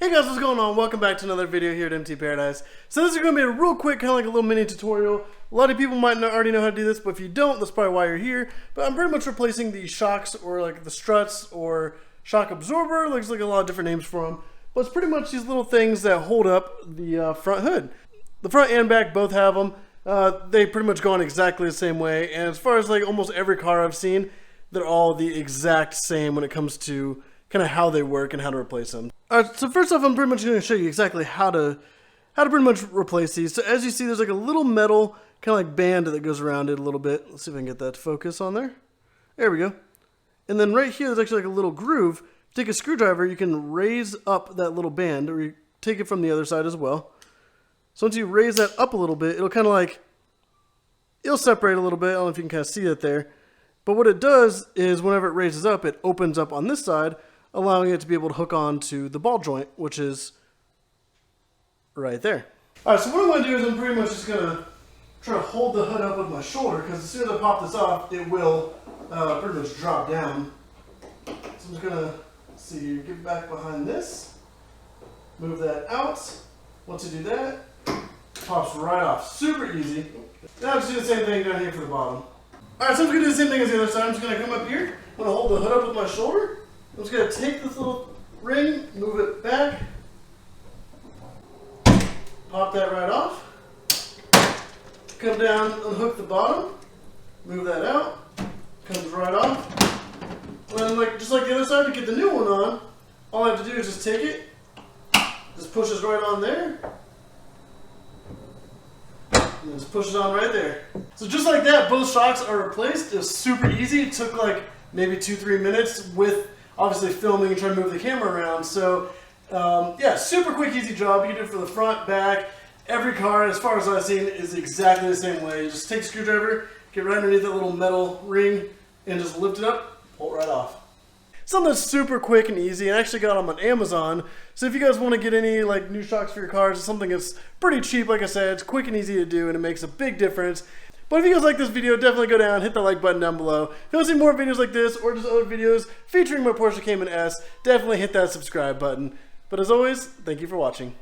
Hey guys, what's going on? Welcome back to another video here at MT Paradise. So this is going to be a real quick, kind of like a little mini tutorial. A lot of people might already know how to do this, but if you don't, that's probably why you're here. But I'm pretty much replacing the shocks, or like the struts, or shock absorber. Looks like a lot of different names for them. But it's pretty much these little things that hold up the front hood. The front and back both have them. They pretty much go on exactly the same way. And as far as like almost every car I've seen, they're all the exact same when it comes to kind of how they work and how to replace them. Alright, so first off, I'm pretty much going to show you exactly how to pretty much replace these. So as you see, there's like a little metal kind of like band that goes around it a little bit. Let's see if I can get that to focus on there. There we go. And then right here, there's actually like a little groove. Take a screwdriver, you can raise up that little band, or you take it from the other side as well. So once you raise that up a little bit, it'll kind of like, it'll separate a little bit. I don't know if you can kind of see that there. But what it does is whenever it raises up, it opens up on this side, allowing it to be able to hook on to the ball joint, which is right there. Alright, so what I'm going to do is I'm pretty much just going to try to hold the hood up with my shoulder, because as soon as I pop this off, it will pretty much drop down. So I'm just going to, see, get back behind this, move that out. Once you do that, it pops right off. Super easy. Now I'm just do the same thing down here for the bottom. Alright, so I'm going to do the same thing as the other side. I'm just going to come up here, I'm going to hold the hood up with my shoulder. I'm just going to take this little ring, move it back, pop that right off, come down, unhook the bottom, move that out, comes right off. And then just like the other side, to get the new one on, all I have to do is just take it, just pushes right on there, and just pushes on right there. So just like that, both shocks are replaced. It was super easy. It took like maybe 2-3 minutes with obviously filming and trying to move the camera around. So yeah, super quick, easy job. You can do it for the front, back. Every car, as far as I've seen, is exactly the same way. You just take a screwdriver, get right underneath that little metal ring, and just lift it up, pull it right off. Something that's super quick and easy, and I actually got them on Amazon. So if you guys want to get any like new shocks for your cars, it's something that's pretty cheap. Like I said, it's quick and easy to do, and it makes a big difference. But if you guys like this video, definitely go down, hit the like button down below. If you want to see more videos like this, or just other videos featuring my Porsche Cayman S, definitely hit that subscribe button. But as always, thank you for watching.